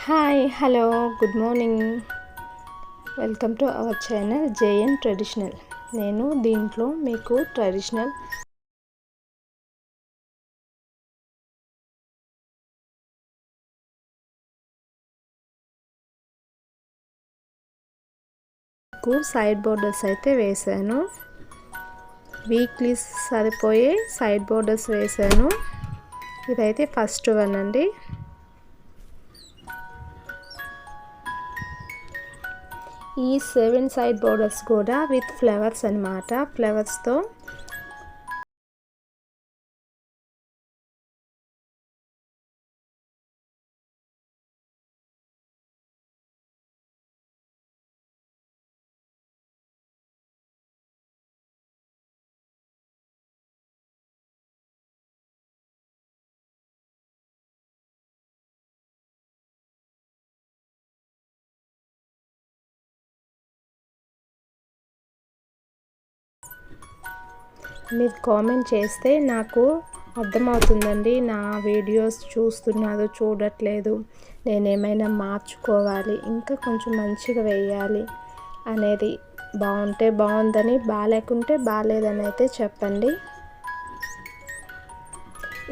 Hi hello good morning. Welcome to our channel JN traditional. నేను దీంట్లో మీకు traditional side borders అయితే వేసాను. వీక్లీ సరిపోయే సైడ్ బోర్డర్స్ వేసాను. ఇదైతే ఫస్ట్ వన్ అండి. ఈ 7 సైడ్ బోర్డర్స్ కూడా విత్ ఫ్లవర్స్ అన్నమాట. ఫ్లవర్స్తో మీరు కామెంట్ చేస్తే నాకు అర్థమవుతుందండి. నా వీడియోస్ చూస్తున్నారు, చూడట్లేదు, నేనేమైనా మార్చుకోవాలి, ఇంకా కొంచెం మంచిగా వేయాలి అనేది. బాగుంటే బాగుందని, బాగాలేకుంటే బాగాలేదని అయితే చెప్పండి.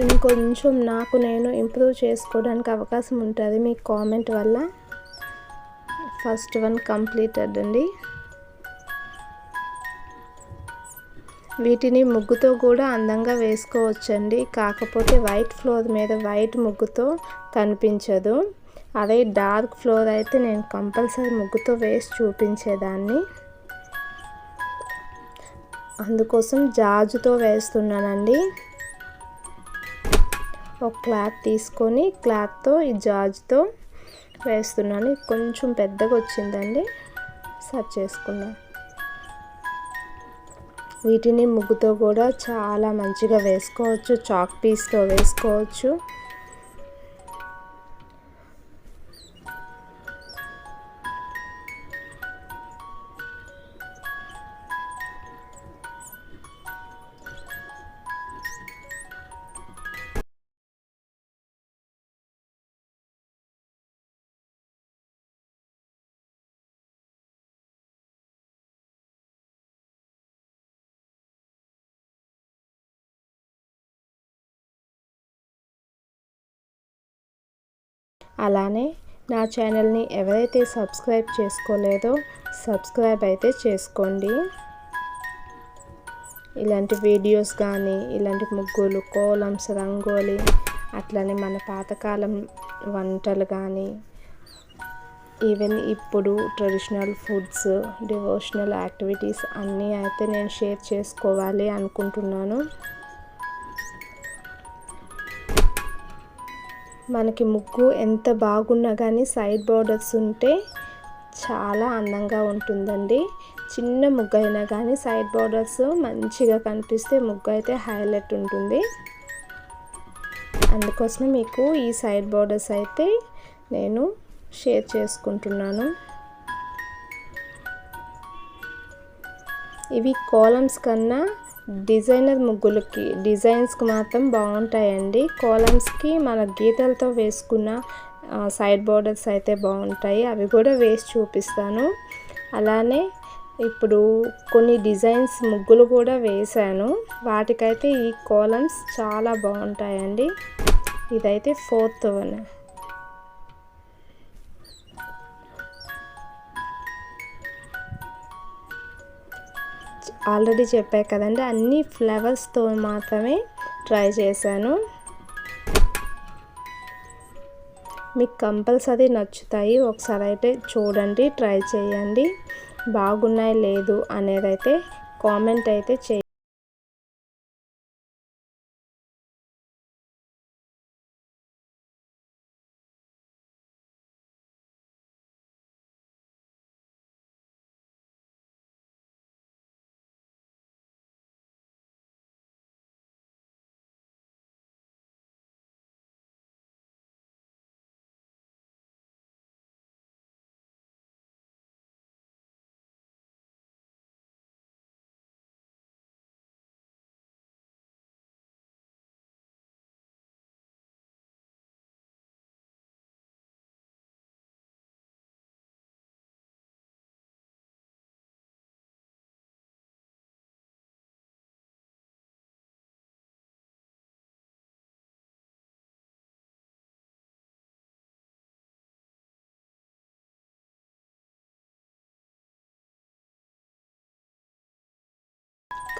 ఇంకొంచెం నాకు నేను ఇంప్రూవ్ చేసుకోవడానికి అవకాశం ఉంటుంది మీ కామెంట్ వల్ల. ఫస్ట్ వన్ కంప్లీటెడ్ అండి. వీటిని ముగ్గుతో కూడా అందంగా వేసుకోవచ్చండి. కాకపోతే వైట్ ఫ్లోర్ మీద వైట్ ముగ్గుతో కనిపించదు. అదే డార్క్ ఫ్లోర్ అయితే నేను కంపల్సరీ ముగ్గుతో వేసి చూపించేదాన్ని. అందుకోసం జాజుతో వేస్తున్నానండి. ఒక క్లాత్ తీసుకొని క్లాత్తో ఈ జాజుతో వేస్తున్నాను. కొంచెం పెద్దగా వచ్చిందండి, సర్చ్ చేసుకున్నాను. వీటిని ముగ్గుతో కూడా చాలా మంచిగా వేసుకోవచ్చు. చాక్ పీస్తో వేసుకోవచ్చు. అలానే నా ఛానల్ని ఎవరైతే సబ్స్క్రైబ్ చేసుకోలేదో సబ్స్క్రైబ్ అయితే చేసుకోండి. ఇలాంటి వీడియోస్ కానీ, ఇలాంటి ముగ్గులు, కోలమ్స్, రంగోలి, అట్లనే మన పాతకాలం వంటలు కానీ, ఈవెన్ ఇప్పుడు ట్రెడిషనల్ ఫుడ్స్, డివోషనల్ యాక్టివిటీస్ అన్నీ అయితే నేను షేర్ చేసుకోవాలి అనుకుంటున్నాను. మనకి ముగ్గు ఎంత బాగున్నా కానీ సైడ్ బోర్డర్స్ ఉంటే చాలా అందంగా ఉంటుందండి. చిన్న ముగ్గు అయినా కానీ సైడ్ బోర్డర్స్ మంచిగా కనిపిస్తే ముగ్గు అయితే హైలైట్ ఉంటుంది. అందుకోసమే మీకు ఈ సైడ్ బోర్డర్స్ అయితే నేను షేర్ చేసుకుంటున్నాను. ఇవి కాలమ్స్ కన్నా డిజైనర్ ముగ్గులకి, డిజైన్స్కి మాత్రం బాగుంటాయండి. కాలమ్స్కి మన గీతలతో వేసుకున్న సైడ్ బోర్డర్స్ అయితే బాగుంటాయి. అవి కూడా వేసి చూపిస్తాను. అలానే ఇప్పుడు కొన్ని డిజైన్స్ ముగ్గులు కూడా వేశాను. వాటికైతే ఈ కాలమ్స్ చాలా బాగుంటాయండి. ఇదైతే 4th వన్. ఆల్రెడీ చెప్పా కదండి, అన్ని ఫ్లవర్స్తో మాత్రమే ట్రై చేశాను. మీకు కంపల్సరీ నచ్చుతాయి. ఒకసారి అయితే చూడండి, ట్రై చేయండి. బాగున్నాయి లేదు అనేది అయితే కామెంట్ అయితే చేయండి.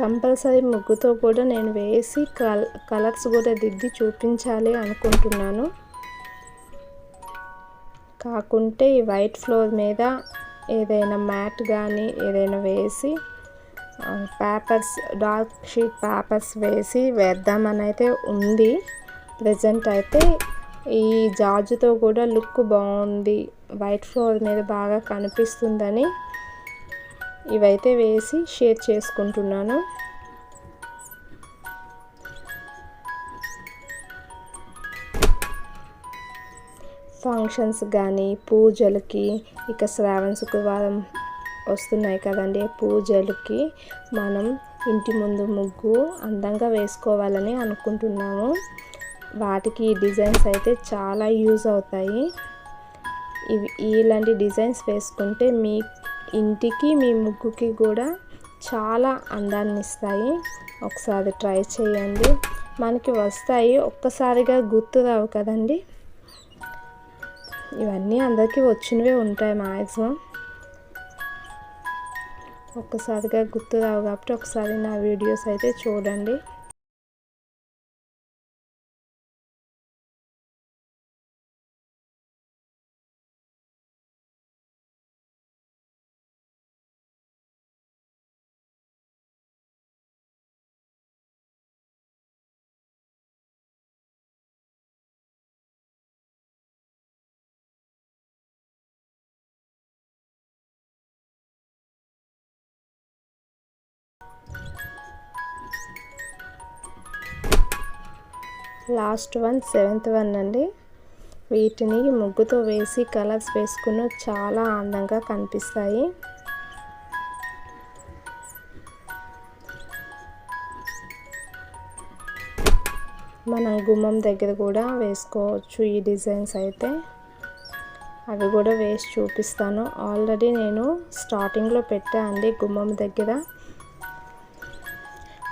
కంపల్సరీ ముగ్గుతో కూడా నేను వేసి కలర్స్ కూడా దిద్ది చూపించాలి అనుకుంటున్నాను. కాకుంటే ఈ వైట్ ఫ్లోర్ మీద ఏదైనా మ్యాట్ కానీ ఏదైనా వేసి పేపర్స్ డార్క్ షీట్ పేపర్స్ వేద్దామని అయితే ఉంది. ప్రజెంట్ అయితే ఈ జార్జ్తో కూడా లుక్ బాగుంది, వైట్ ఫ్లోర్ మీద బాగా కనిపిస్తుందని ఇవైతే వేసి షేర్ చేసుకుంటున్నాను. ఫంక్షన్స్ కానీ పూజలకి, ఇక శ్రావణ శుక్రవారం వస్తున్నాయి కదండి, పూజలకి మనం ఇంటి ముందు ముగ్గు అందంగా వేసుకోవాలని అనుకుంటున్నాము. వాటికి ఈ డిజైన్స్ అయితే చాలా యూజ్ అవుతాయి. ఇలాంటి డిజైన్స్ వేసుకుంటే మీ ఇంటికి మీ ముగ్గుకి కూడా చాలా అందాన్ని ఇస్తాయి. ఒకసారి ట్రై చేయండి, మనకి వస్తాయి. ఒక్కసారిగా గుర్తు రావు కదండి, ఇవన్నీ అందరికీ వచ్చినవే ఉంటాయి మ్యాక్సిమం. ఒక్కసారిగా గుర్తు రావు కాబట్టి ఒకసారి నా వీడియోస్ అయితే చూడండి. లాస్ట్ వన్ 7th వన్ అండి. వీటిని ముగ్గుతో వేసి కలర్స్ వేసుకున్న చాలా అందంగా కనిపిస్తాయి. మనం గుమ్మం దగ్గర కూడా వేసుకోవచ్చు ఈ డిజైన్స్ అయితే. అవి కూడా వేసి చూపిస్తాను. ఆల్రెడీ నేను స్టార్టింగ్లో పెట్టా అండి గుమ్మం దగ్గర.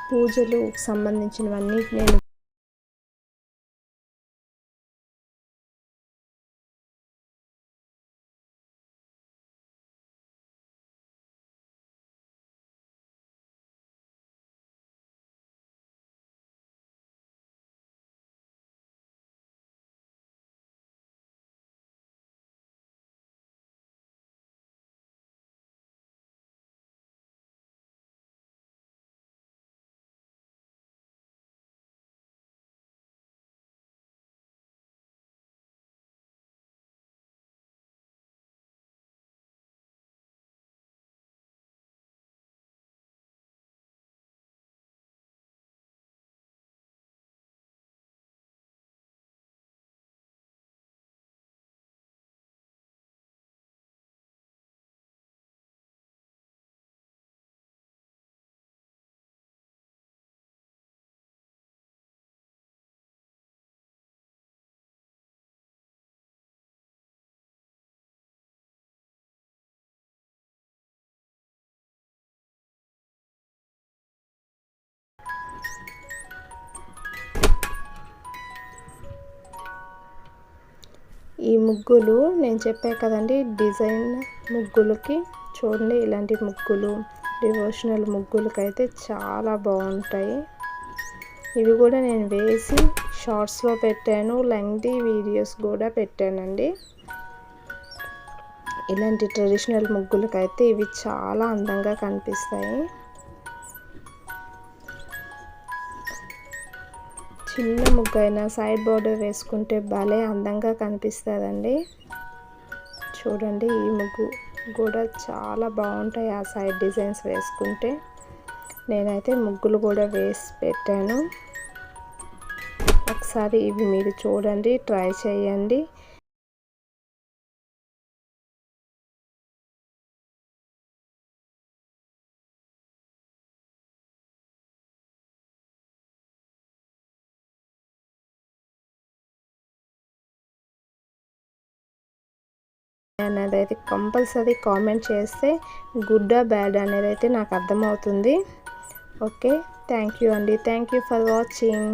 పూజలు సంబంధించినవన్నీ నేను ఈ ముగ్గులు నేను చెప్పా కదండి, డిజైన్ ముగ్గులకి చూడండి, ఇలాంటి ముగ్గులు డివోషనల్ ముగ్గులకైతే చాలా బాగుంటాయి. ఇవి కూడా నేను వేసి షార్ట్స్లో పెట్టాను, లెంగ్తీ వీడియోస్ కూడా పెట్టానండి. ఇలాంటి ట్రెడిషనల్ ముగ్గులకైతే ఇవి చాలా అందంగా కనిపిస్తాయి. చిన్న ముగ్గు అయినా సైడ్ బోర్డర్ వేసుకుంటే భలే అందంగా కనిపిస్తుందండి. చూడండి, ఈ ముగ్గు కూడా చాలా బాగుంటాయి ఆ సైడ్ డిజైన్స్ వేసుకుంటే. నేనైతే ముగ్గులు కూడా వేసి పెట్టాను. ఒకసారి ఇవి మీరు చూడండి, ట్రై చేయండి. అనేది అయితే కంపల్సరీ కామెంట్ చేస్తే గుడ్ ఆ బ్యాడ్ అనేది అయితే నాకు అర్థమవుతుంది. ఓకే, థ్యాంక్ యూ అండి. Thank you for watching.